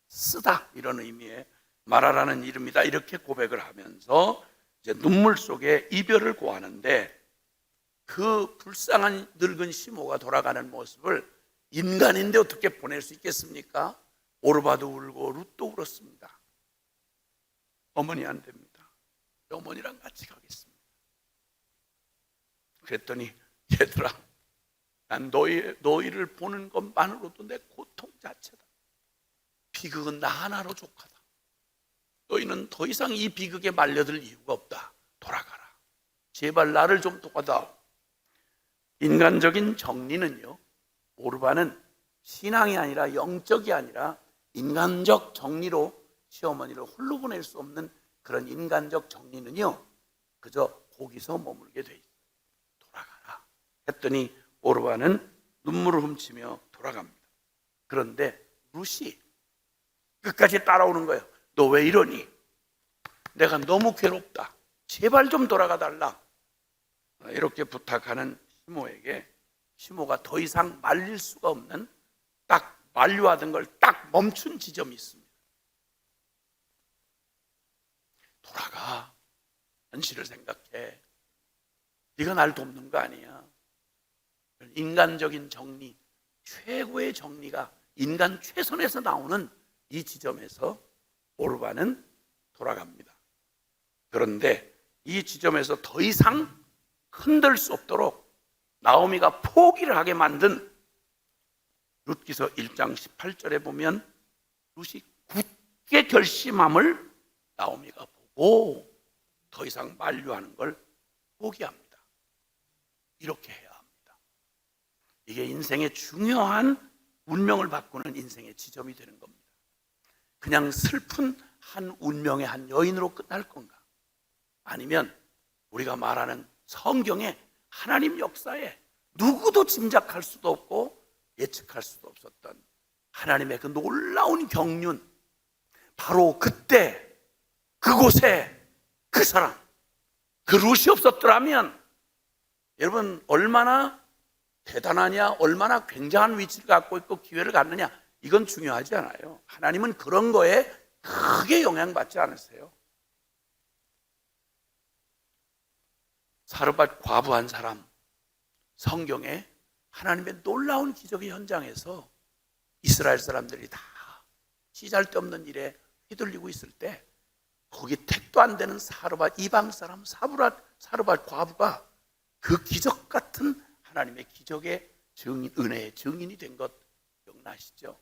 쓰다, 이런 의미의 말하라는 이름이다. 이렇게 고백을 하면서 이제 눈물 속에 이별을 고하는데, 그 불쌍한 늙은 시모가 돌아가는 모습을 인간인데 어떻게 보낼 수 있겠습니까? 오르바도 울고 룻도 울었습니다. 어머니 안 됩니다. 어머니랑 같이 가겠습니다. 그랬더니 얘들아, 난 너희를 보는 것만으로도 내 고통 자체다. 비극은 나 하나로 족하다. 너희는 더 이상 이 비극에 말려들 이유가 없다. 돌아가라. 제발 나를 좀 도와다오. 인간적인 정리는요, 오르바는 신앙이 아니라, 영적이 아니라 인간적 정리로 시어머니를 홀로 보낼 수 없는 그런 인간적 정리는요, 그저 거기서 머물게 돼 있어요. 돌아가라 했더니 오르바는 눈물을 훔치며 돌아갑니다. 그런데 룻이 끝까지 따라오는 거예요. 너 왜 이러니? 내가 너무 괴롭다. 제발 좀 돌아가 달라. 이렇게 부탁하는 시모에게 시모가 더 이상 말릴 수가 없는, 딱 만류하던 걸 딱 멈춘 지점이 있습니다. 돌아가. 현실을 생각해. 네가 날 돕는 거 아니야. 인간적인 정리, 최고의 정리가 인간 최선에서 나오는 이 지점에서 오르바는 돌아갑니다. 그런데 이 지점에서 더 이상 흔들 수 없도록 나오미가 포기를 하게 만든 룻기서 1장 18절에 보면 룻이 굳게 결심함을 나오미가 보고 더 이상 만류하는 걸 포기합니다. 이렇게 해야 합니다. 이게 인생의 중요한 운명을 바꾸는 인생의 지점이 되는 겁니다. 그냥 슬픈 한 운명의 한 여인으로 끝날 건가? 아니면 우리가 말하는 성경의 하나님 역사에 누구도 짐작할 수도 없고 예측할 수도 없었던 하나님의 그 놀라운 경륜, 바로 그때 그곳에 그 사람, 그 룻이 없었더라면 여러분 얼마나 대단하냐, 얼마나 굉장한 위치를 갖고 있고 기회를 갖느냐, 이건 중요하지 않아요. 하나님은 그런 거에 크게 영향받지 않으세요. 사르밧 과부 한 사람, 성경에 하나님의 놀라운 기적의 현장에서 이스라엘 사람들이 다 시잘데없는 일에 휘둘리고 있을 때 거기 택도 안 되는 사르밧 이방 사람 사르밧 과부가 그 기적 같은 하나님의 기적의 증인, 은혜의 증인이 된 것 기억나시죠?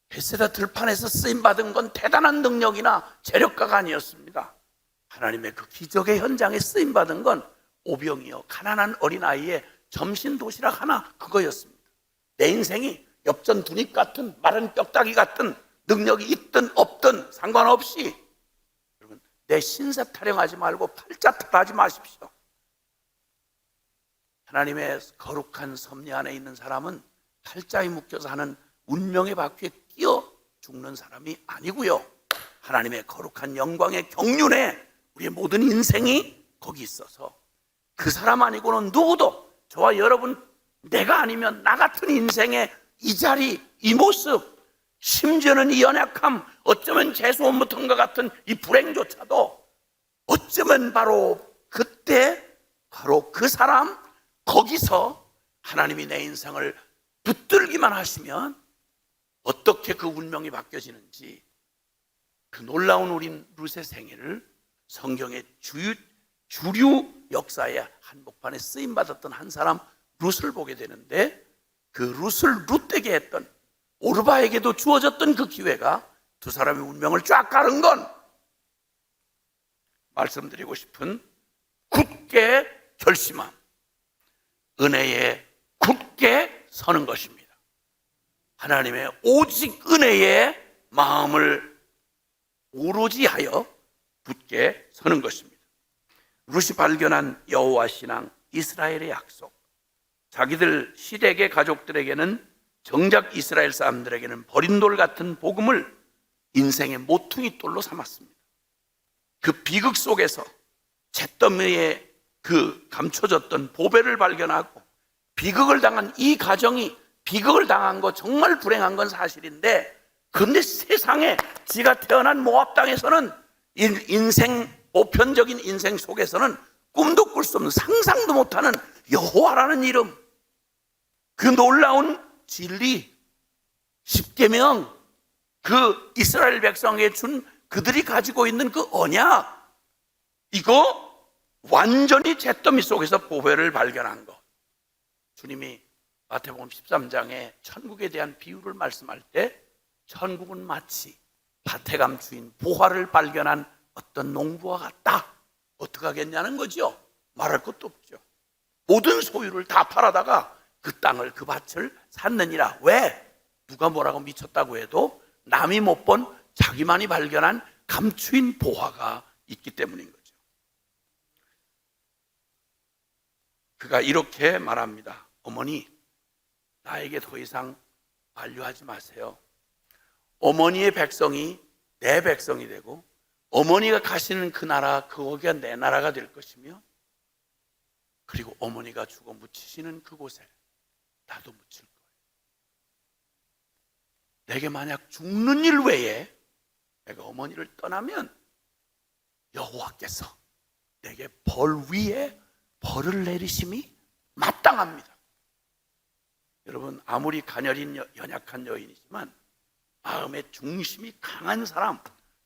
베세다 들판에서 쓰임받은 건 대단한 능력이나 재력가가 아니었습니다. 하나님의 그 기적의 현장에 쓰임받은 건 오병이어 가난한 어린아이의 점심 도시락 하나, 그거였습니다. 내 인생이 엽전 두립 같은 마른 뼈다귀 같은 능력이 있든 없든 상관없이, 여러분 내 신세 타령하지 말고 팔자 탈하지 마십시오. 하나님의 거룩한 섭리 안에 있는 사람은 팔자에 묶여서 하는 운명의 바퀴에 끼어 죽는 사람이 아니고요, 하나님의 거룩한 영광의 경륜에 우리의 모든 인생이 거기 있어서 그 사람 아니고는 누구도, 저와 여러분, 내가 아니면 나 같은 인생의 이 자리, 이 모습, 심지어는 이 연약함, 어쩌면 재수없는 것 같은 이 불행조차도 어쩌면 바로 그때 바로 그 사람, 거기서 하나님이 내 인생을 붙들기만 하시면 어떻게 그 운명이 바뀌어지는지, 그 놀라운 우리 룻의 생애를 성경의 주류 역사의 한복판에 쓰임받았던 한 사람 룻을 보게 되는데, 그 룻을 룻되게 했던, 오르바에게도 주어졌던 그 기회가 두 사람의 운명을 쫙 가른 건, 말씀드리고 싶은 굳게 결심함, 은혜에 굳게 서는 것입니다. 하나님의 오직 은혜의 마음을 오로지 하여 굳게 서는 것입니다. 룻이 발견한 여호와 신앙, 이스라엘의 약속, 자기들 시댁의 가족들에게는, 정작 이스라엘 사람들에게는 버린 돌 같은 복음을 인생의 모퉁이 돌로 삼았습니다. 그 비극 속에서 잿더미에 그 감춰졌던 보배를 발견하고 비극을 당한 이 가정이 비극을 당한 거 정말 불행한 건 사실인데, 그런데 세상에 지가 태어난 모압 땅에서는 인생 보편적인 인생 속에서는 꿈도 꿀 수 없는, 상상도 못하는 여호와라는 이름, 그 놀라운 진리, 십계명, 그 이스라엘 백성에게 준 그들이 가지고 있는 그 언약, 이거 완전히 잿더미 속에서 보배를 발견한 것. 주님이 마태복음 13장에 천국에 대한 비유를 말씀할 때 천국은 마치 밭에 감추인 보화를 발견한 어떤 농부와 같다. 어떻게 하겠냐는 거죠. 말할 것도 없죠. 모든 소유를 다 팔아다가 그 땅을, 그 밭을 샀느니라. 왜? 누가 뭐라고 미쳤다고 해도 남이 못 본 자기만이 발견한 감추인 보화가 있기 때문인 거죠. 그가 이렇게 말합니다. 어머니, 나에게 더 이상 만류하지 마세요. 어머니의 백성이 내 백성이 되고 어머니가 가시는 그 나라, 거기가 내 나라가 될 것이며, 그리고 어머니가 죽어 묻히시는 그곳에 나도 묻힐 거예요. 내게 만약 죽는 일 외에 내가 어머니를 떠나면 여호와께서 내게 벌 위에 벌을 내리심이 마땅합니다. 여러분, 아무리 가녀린 연약한 여인이지만 마음의 중심이 강한 사람,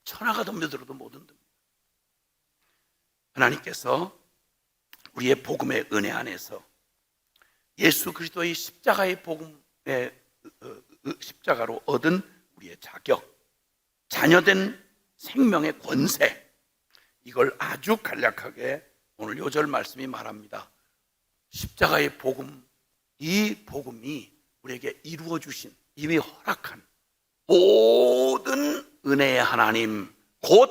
천하가 덤벼들어도 못 흔듭니다. 하나님께서 우리의 복음의 은혜 안에서 예수 그리스도의 십자가의 복음의 십자가로 얻은 우리의 자격, 자녀된 생명의 권세, 이걸 아주 간략하게 오늘 요절 말씀이 말합니다. 십자가의 복음, 이 복음이 우리에게 이루어 주신, 이미 허락한 모든 은혜의 하나님, 곧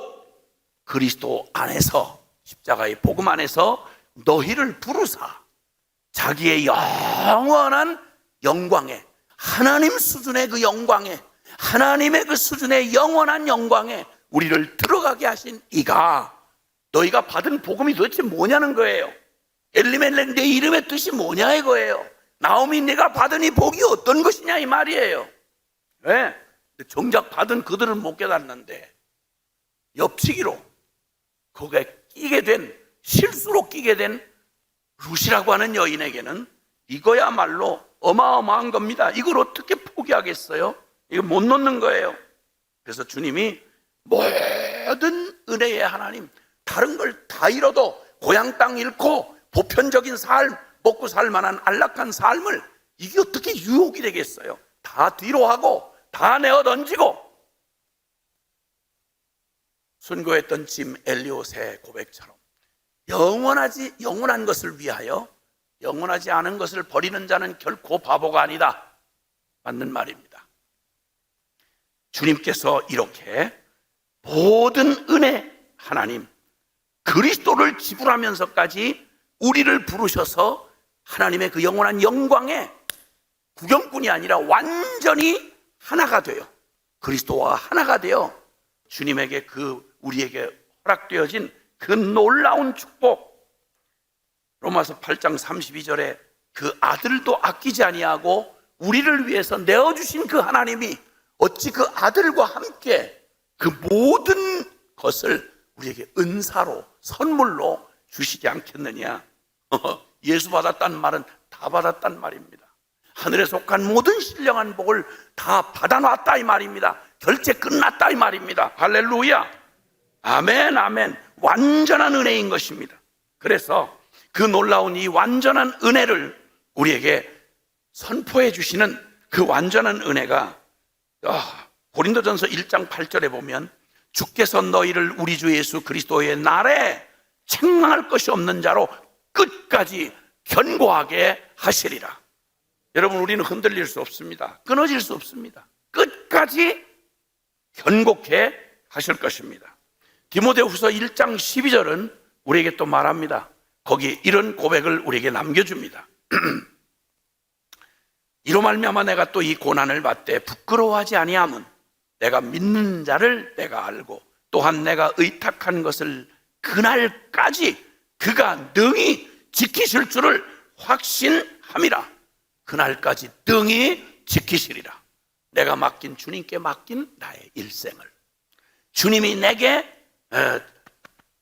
그리스도 안에서, 십자가의 복음 안에서 너희를 부르사 자기의 영원한 영광에, 하나님 수준의 그 영광에, 하나님의 그 수준의 영원한 영광에 우리를 들어가게 하신 이가, 너희가 받은 복음이 도대체 뭐냐는 거예요. 엘리멜렉, 내 이름의 뜻이 뭐냐 이거예요. 나오미, 내가 받은 이 복이 어떤 것이냐 이 말이에요. 왜? 정작 받은 그들은 못 깨닫는데 옆치기로 거기에 끼게 된, 실수로 끼게 된 룻이라고 하는 여인에게는 이거야말로 어마어마한 겁니다. 이걸 어떻게 포기하겠어요? 이거 못 놓는 거예요. 그래서 주님이 모든 은혜의 하나님, 다른 걸 다 잃어도 고향 땅 잃고 보편적인 삶, 먹고 살 만한 안락한 삶을, 이게 어떻게 유혹이 되겠어요? 다 뒤로 하고 다 내어 던지고, 순교했던 짐 엘리옷의 고백처럼 영원한 것을 위하여 영원하지 않은 것을 버리는 자는 결코 바보가 아니다. 맞는 말입니다. 주님께서 이렇게 모든 은혜 하나님, 그리스도를 지불하면서까지 우리를 부르셔서 하나님의 그 영원한 영광에 구경꾼이 아니라 완전히 하나가 되어, 그리스도와 하나가 되어 주님에게 우리에게 허락되어진 그 놀라운 축복, 로마서 8장 32절에 그 아들도 아끼지 아니하고 우리를 위해서 내어주신 그 하나님이 어찌 그 아들과 함께 그 모든 것을 우리에게 은사로, 선물로 주시지 않겠느냐. 예수 받았다는 말은 다 받았단 말입니다. 하늘에 속한 모든 신령한 복을 다 받아놨다 이 말입니다. 결제 끝났다 이 말입니다. 할렐루야, 아멘, 아멘. 완전한 은혜인 것입니다. 그래서 그 놀라운 이 완전한 은혜를 우리에게 선포해 주시는 그 완전한 은혜가, 고린도전서 1장 8절에 보면 주께서 너희를 우리 주 예수 그리스도의 날에 책망할 것이 없는 자로 끝까지 견고하게 하시리라. 여러분, 우리는 흔들릴 수 없습니다. 끊어질 수 없습니다. 끝까지 견고케 하실 것입니다. 디모데후서 1장 12절은 우리에게 또 말합니다. 거기 이런 고백을 우리에게 남겨줍니다. 이로 말미암아 내가 또 이 고난을 받되 부끄러워하지 아니함은 내가 믿는 자를 내가 알고 또한 내가 의탁한 것을 그날까지 그가 능히 지키실 줄을 확신함이라. 그날까지 능히 지키시리라. 내가 맡긴 주님께 맡긴 나의 일생을, 주님이 내게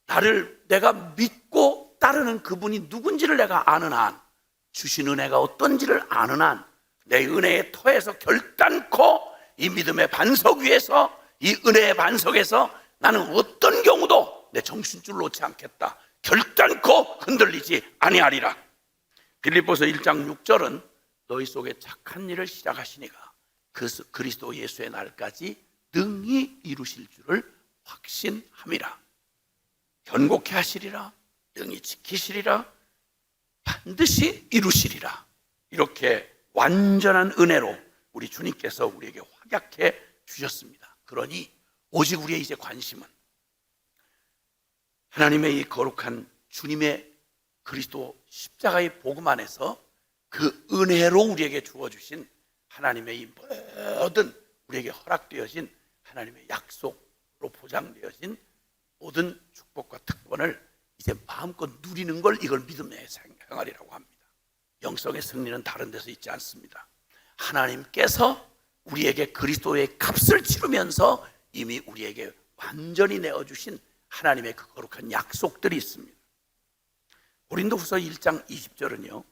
나를 내가 믿고 따르는 그분이 누군지를 내가 아는 한, 주신 은혜가 어떤지를 아는 한, 내 은혜의 터에서 결단코 이 믿음의 반석 위에서, 이 은혜의 반석에서 나는 어떤 경우도 내 정신줄 놓지 않겠다, 결단코 흔들리지 아니하리라. 빌립보서 1장 6절은 너희 속에 착한 일을 시작하시니가 그리스도 예수의 날까지 능히 이루실 줄을 확신함이라. 견고케 하시리라, 능히 지키시리라, 반드시 이루시리라. 이렇게 완전한 은혜로 우리 주님께서 우리에게 확약해 주셨습니다. 그러니 오직 우리의 이제 관심은 하나님의 이 거룩한 주님의 그리스도 십자가의 복음 안에서 그 은혜로 우리에게 주어주신 하나님의 이 모든 우리에게 허락되어진 하나님의 약속으로 보장되어진 모든 축복과 특권을 이제 마음껏 누리는 걸, 이걸 믿음의 생활이라고 합니다. 영성의 승리는 다른 데서 있지 않습니다. 하나님께서 우리에게 그리스도의 값을 치르면서 이미 우리에게 완전히 내어주신 하나님의 그 거룩한 약속들이 있습니다. 고린도후서 1장 20절은요,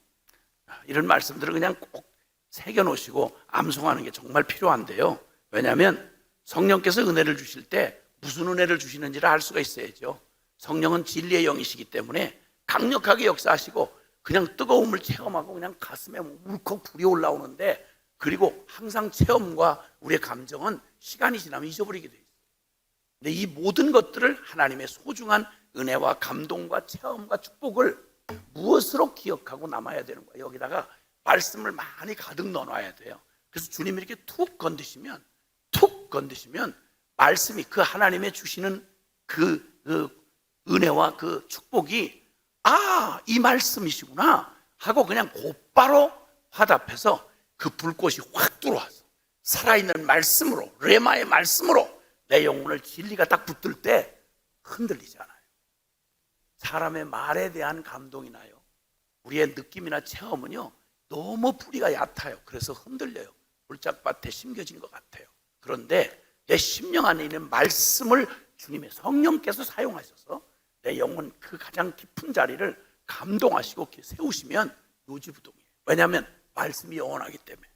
이런 말씀들을 그냥 꼭 새겨놓으시고 암송하는 게 정말 필요한데요. 왜냐하면 성령께서 은혜를 주실 때 무슨 은혜를 주시는지를 알 수가 있어야죠. 성령은 진리의 영이시기 때문에 강력하게 역사하시고 그냥 뜨거움을 체험하고 그냥 가슴에 울컥 불이 올라오는데, 그리고 항상 체험과 우리의 감정은 시간이 지나면 잊어버리게 돼 있어요. 근데 이 모든 것들을 하나님의 소중한 은혜와 감동과 체험과 축복을 무엇으로 기억하고 남아야 되는 거예요? 여기다가 말씀을 많이 가득 넣어놔야 돼요. 그래서 주님이 이렇게 툭 건드시면 말씀이, 그 하나님의 주시는 그 은혜와 그 축복이 이 말씀이시구나 하고 그냥 곧바로 화답해서 그 불꽃이 확 들어와서 살아있는 말씀으로, 레마의 말씀으로 내 영혼을 진리가 딱 붙들 때 흔들리지 않아요. 사람의 말에 대한 감동이 나요. 우리의 느낌이나 체험은요, 너무 뿌리가 얕아요. 그래서 흔들려요. 물짝밭에 심겨진 것 같아요. 그런데 내 심령 안에 있는 말씀을 주님의 성령께서 사용하셔서 내 영혼 그 가장 깊은 자리를 감동하시고 세우시면 요지부동이에요. 왜냐하면 말씀이 영원하기 때문에.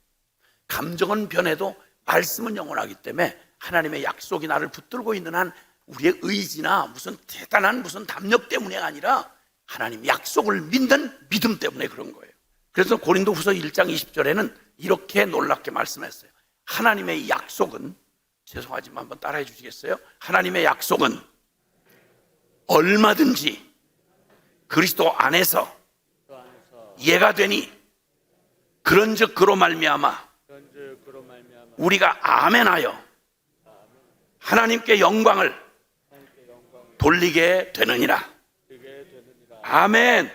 감정은 변해도 말씀은 영원하기 때문에 하나님의 약속이 나를 붙들고 있는 한 우리의 의지나 무슨 대단한 무슨 담력 때문이 아니라 하나님 약속을 믿는 믿음 때문에 그런 거예요. 그래서 고린도후서 1장 20절에는 이렇게 놀랍게 말씀했어요. 하나님의 약속은, 죄송하지만 한번 따라해 주시겠어요? 하나님의 약속은 얼마든지 그리스도 안에서 이해가 되니 그런즉 그로 말미암아 우리가 아멘하여 하나님께 영광을 돌리게 되느니라. 아멘.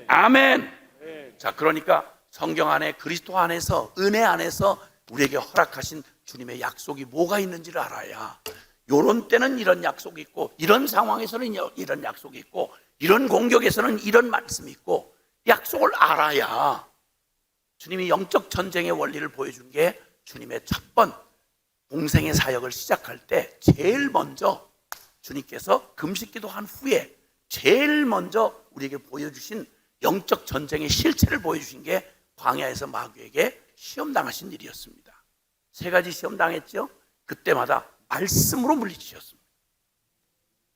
아멘. 자, 그러니까 성경 안에, 그리스도 안에서, 은혜 안에서 우리에게 허락하신 주님의 약속이 뭐가 있는지를 알아야, 요런 때는 이런 약속이 있고, 이런 상황에서는 이런 약속이 있고, 이런 공격에서는 이런 말씀이 있고, 약속을 알아야 주님이 영적 전쟁의 원리를 보여준 게, 주님의 첫 번 공생의 사역을 시작할 때 제일 먼저 주님께서 금식 기도한 후에 제일 먼저 우리에게 보여주신 영적 전쟁의 실체를 보여주신 게 광야에서 마귀에게 시험당하신 일이었습니다. 3가지 시험당했죠. 그때마다 말씀으로 물리치셨습니다.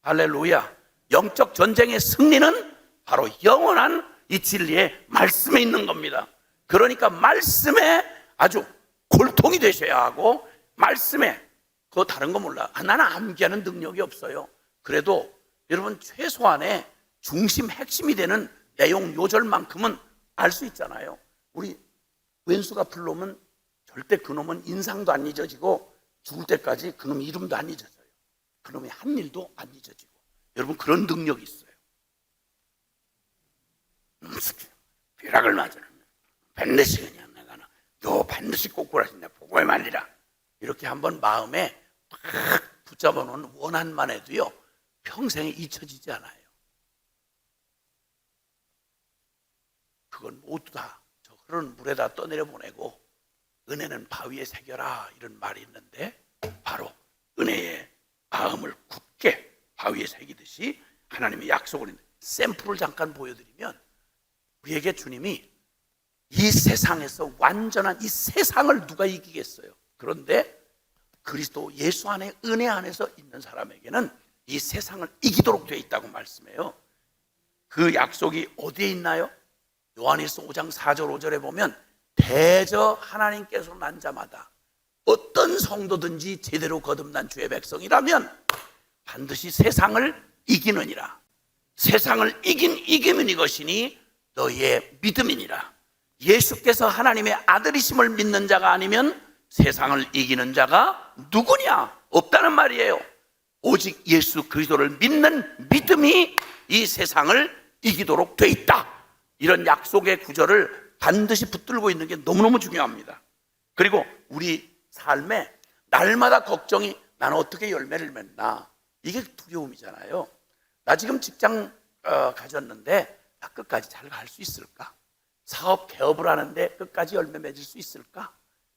할렐루야. 영적 전쟁의 승리는 바로 영원한 이 진리의 말씀에 있는 겁니다. 그러니까 말씀에 아주 골통이 되셔야 하고, 말씀에, 그거 다른 거 몰라. 나는 암기하는 능력이 없어요. 그래도 여러분 최소한의 중심, 핵심이 되는 내용 요절만큼은 알 수 있잖아요. 우리 왼수가 불러오면 절대 그놈은 인상도 안 잊어지고 죽을 때까지 그놈 이름도 안 잊어져요. 그놈의 한 일도 안 잊어지고. 여러분 그런 능력이 있어요. 벼락을 맞으면 반드시 그냥 내가 너 반드시 꼬꾸라진다 보고에 말리라. 이렇게 한번 마음에 막 붙잡아 놓은 원한만 해도요 평생에 잊혀지지 않아요. 그건 모두 다 저 흐르는 물에다 떠내려 보내고 은혜는 바위에 새겨라 이런 말이 있는데 바로 은혜의 마음을 굳게 바위에 새기듯이 하나님의 약속을 있는 샘플을 잠깐 보여드리면 우리에게 주님이 이 세상에서 완전한 이 세상을 누가 이기겠어요? 그런데 그리스도 예수 안에 은혜 안에서 있는 사람에게는 이 세상을 이기도록 되어 있다고 말씀해요. 그 약속이 어디에 있나요? 요한일서 5장 4절 5절에 보면 대저 하나님께서 난 자마다 어떤 성도든지 제대로 거듭난 주의 백성이라면 반드시 세상을 이기느니라. 세상을 이기면 이것이니 너희의 믿음이니라. 예수께서 하나님의 아들이심을 믿는 자가 아니면 세상을 이기는 자가 누구냐? 없다는 말이에요. 오직 예수 그리스도를 믿는 믿음이 이 세상을 이기도록 돼 있다. 이런 약속의 구절을 반드시 붙들고 있는 게 너무너무 중요합니다. 그리고 우리 삶에 날마다 걱정이 나는 어떻게 열매를 맺나, 이게 두려움이잖아요. 나 지금 직장 가졌는데 나 끝까지 잘 갈 수 있을까? 사업 개업을 하는데 끝까지 열매 맺을 수 있을까?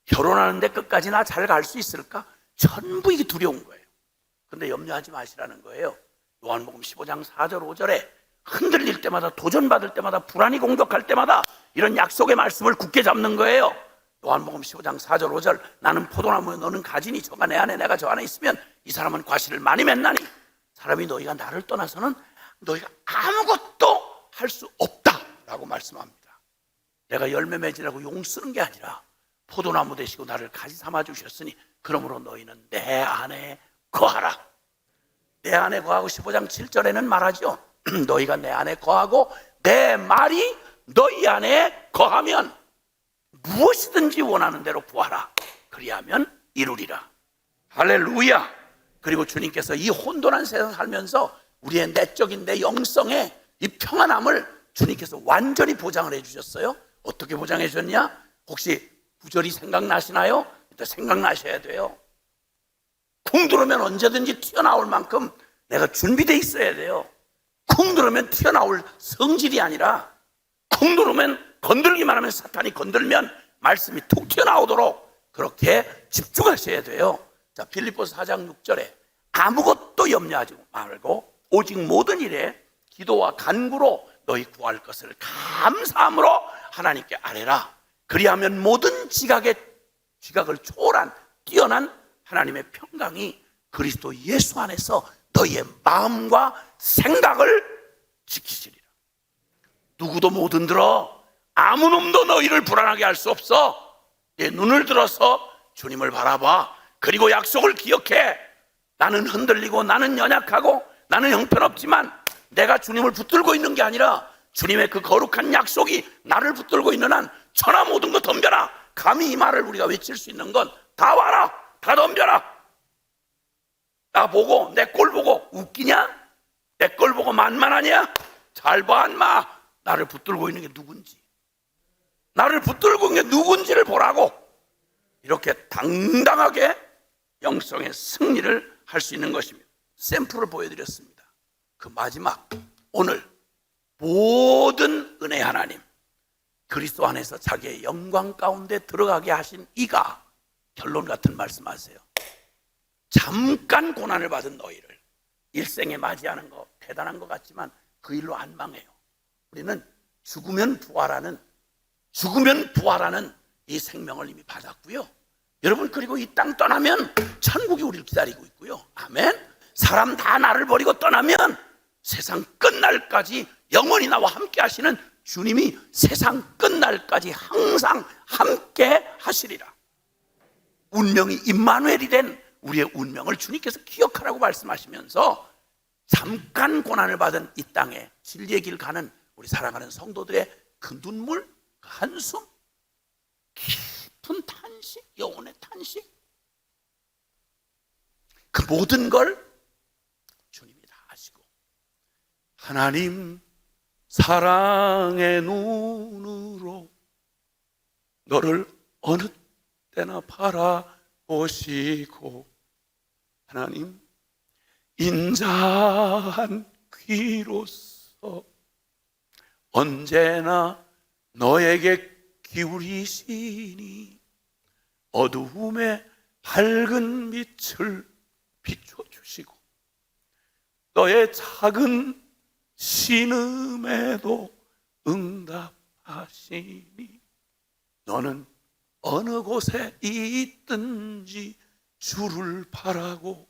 결혼하는데 끝까지 나 잘 갈 수 있을까? 전부 이게 두려운 거예요. 근데 염려하지 마시라는 거예요. 요한복음 15장 4절 5절에 흔들릴 때마다, 도전받을 때마다, 불안이 공격할 때마다 이런 약속의 말씀을 굳게 잡는 거예요. 요한복음 15장 4절 5절 나는 포도나무에 너는 가지니 저가 내 안에 내가 저 안에 있으면 이 사람은 과실을 많이 맺나니 사람이 너희가 나를 떠나서는 너희가 아무것도 할 수 없다라고 말씀합니다. 내가 열매 맺으라고 용 쓰는 게 아니라 포도나무 되시고 나를 가지 삼아 주셨으니 그러므로 너희는 내 안에 거하라. 내 안에 거하고 15장 7절에는 말하죠. 너희가 내 안에 거하고 내 말이 너희 안에 거하면 무엇이든지 원하는 대로 구하라. 그리하면 이루리라. 할렐루야. 그리고 주님께서 이 혼돈한 세상 살면서 우리의 내적인 내 영성의 이 평안함을 주님께서 완전히 보장을 해주셨어요. 어떻게 보장해 주셨냐? 혹시 구절이 생각나시나요? 일단 생각나셔야 돼요. 쿵 들으면 언제든지 튀어나올 만큼 내가 준비되어 있어야 돼요. 쿵 들으면 튀어나올 성질이 아니라 쿵 들으면 건들기만 하면 사탄이 건들면 말씀이 툭 튀어나오도록 그렇게 집중하셔야 돼요. 자, 빌립보서 4장 6절에 아무것도 염려하지 말고 오직 모든 일에 기도와 간구로 너희 구할 것을 감사함으로 하나님께 아뢰라. 그리하면 모든 지각을 초월한 뛰어난 하나님의 평강이 그리스도 예수 안에서 너희의 마음과 생각을 지키시리라. 누구도 못 흔들어. 아무 놈도 너희를 불안하게 할 수 없어. 내 눈을 들어서 주님을 바라봐. 그리고 약속을 기억해. 나는 흔들리고 나는 연약하고 나는 형편없지만 내가 주님을 붙들고 있는 게 아니라 주님의 그 거룩한 약속이 나를 붙들고 있는 한 천하 모든 거 덤벼라. 감히 이 말을 우리가 외칠 수 있는 건 다 와라. 다 덤벼라. 나 보고 내 꼴 보고 웃기냐? 내 꼴 보고 만만하냐? 잘 봐 인마. 나를 붙들고 있는 게 누군지, 나를 붙들고 있는 게 누군지를 보라고. 이렇게 당당하게 영성의 승리를 할 수 있는 것입니다. 샘플을 보여드렸습니다. 그 마지막, 오늘 모든 은혜 하나님 그리스도 안에서 자기의 영광 가운데 들어가게 하신 이가 결론 같은 말씀하세요. 잠깐 고난을 받은 너희를 일생에 맞이하는 거 대단한 것 같지만 그 일로 안 망해요. 우리는 죽으면 부활하는 이 생명을 이미 받았고요. 여러분, 그리고 이 땅 떠나면 천국이 우리를 기다리고 있고요. 아멘. 사람 다 나를 버리고 떠나면 세상 끝날까지 영원히 나와 함께 하시는 주님이 세상 끝날까지 항상 함께 하시리라. 운명이 임마누엘이 된 우리의 운명을 주님께서 기억하라고 말씀하시면서 잠깐 고난을 받은 이 땅에 진리의 길 가는 우리 사랑하는 성도들의 그 눈물, 그 한숨, 깊은 탄식, 영혼의 탄식, 그 모든 걸 주님이 다 아시고 하나님 사랑의 눈으로 너를 어느 때나 바라보시고 하나님, 인자한 귀로서 언제나 너에게 기울이시니 어두움에 밝은 빛을 비춰주시고 너의 작은 신음에도 응답하시니 너는 어느 곳에 있든지 주를 바라고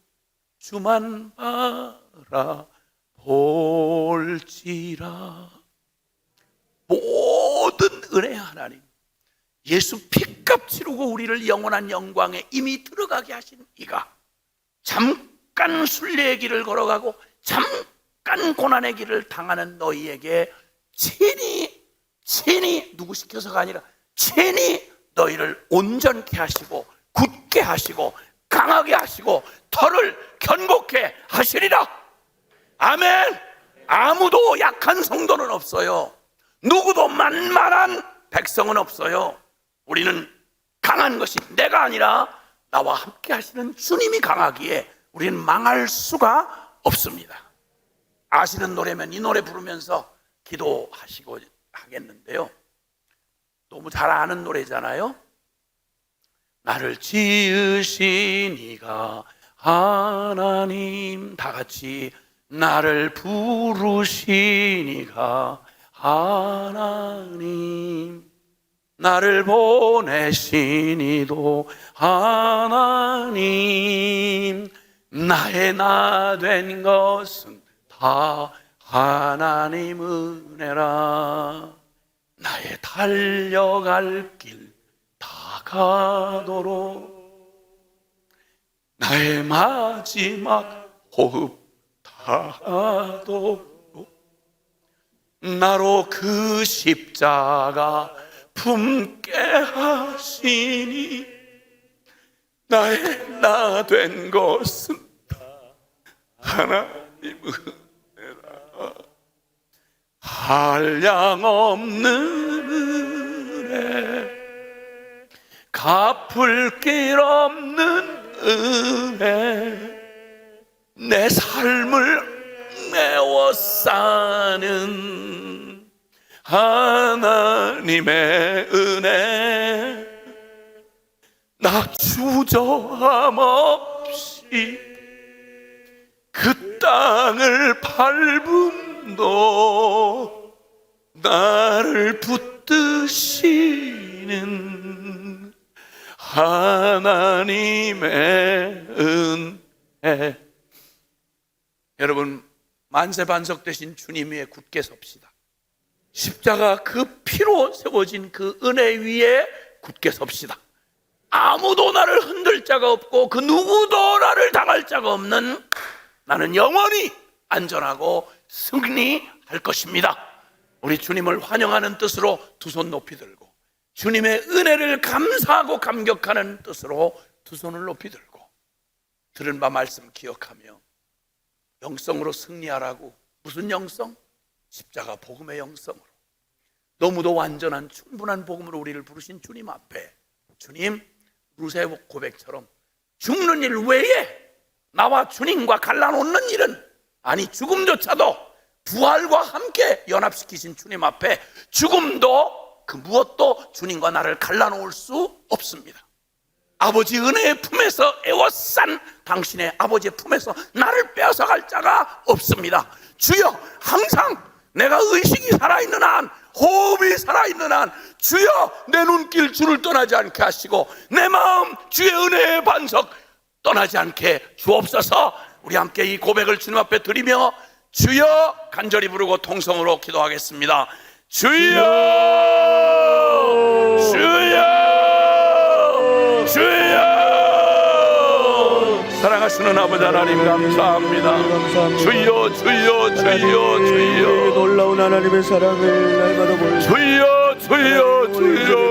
주만 바라볼지라. 모든 은혜 하나님, 예수 피값 치르고 우리를 영원한 영광에 이미 들어가게 하신 이가 잠깐 순례의 길을 걸어가고 잠깐 고난의 길을 당하는 너희에게 친히 누구 시켜서가 아니라 친히 너희를 온전케 하시고 굳게 하시고 강하게 하시고 털을 견고케 하시리라. 아멘. 아무도 약한 성도는 없어요. 누구도 만만한 백성은 없어요. 우리는 강한 것이 내가 아니라 나와 함께 하시는 주님이 강하기에 우리는 망할 수가 없습니다. 아시는 노래면 이 노래 부르면서 기도하시고 하겠는데요, 너무 잘 아는 노래잖아요. 나를 지으신 이가 하나님, 다 같이 나를 부르신 이가 하나님, 나를 보내신 이도 하나님, 나의 나 된 것은 다 하나님 은혜라. 나의 달려갈 길 다 가도록 나의 마지막 호흡 다하도록 나로 그 십자가 품게 하시니 나의 나 된 것은 다 하나님 은혜라. 한량없는 은혜, 갚을 길 없는 은혜, 내 삶을 메워 싸는 하나님의 은혜, 나 주저함 없이 그 땅을 밟음도 나를 붙드시는 하나님의 은혜. 여러분, 만세반석 되신 주님 위에 굳게 섭시다. 십자가 그 피로 세워진 그 은혜 위에 굳게 섭시다. 아무도 나를 흔들 자가 없고 그 누구도 나를 당할 자가 없는, 나는 영원히 안전하고 승리할 것입니다. 우리 주님을 환영하는 뜻으로 두 손 높이 들고, 주님의 은혜를 감사하고 감격하는 뜻으로 두 손을 높이 들고, 들은 바 말씀 기억하며 영성으로 승리하라고. 무슨 영성? 십자가 복음의 영성으로, 너무도 완전한 충분한 복음으로 우리를 부르신 주님 앞에, 주님, 루세 고백처럼 죽는 일 외에 나와 주님과 갈라놓는 일은, 아니 죽음조차도 부활과 함께 연합시키신 주님 앞에 죽음도 그 무엇도 주님과 나를 갈라놓을 수 없습니다. 아버지 은혜의 품에서 애워싼 당신의 아버지의 품에서 나를 빼앗아갈 자가 없습니다. 주여, 항상 내가 의식이 살아있는 한, 호흡이 살아있는 한, 주여 내 눈길 주를 떠나지 않게 하시고 내 마음 주의 은혜의 반석 떠나지 않게 주옵소서. 우리 함께 이 고백을 주님 앞에 드리며 주여 간절히 부르고 통성으로 기도하겠습니다. 주여, 주여, 주여. 사랑하시는 아버지 하나님 감사합니다. 주여, 주여, 주여, 주여. 놀라운 하나님의 사랑을 날마다 보여 주여, 주여, 주여.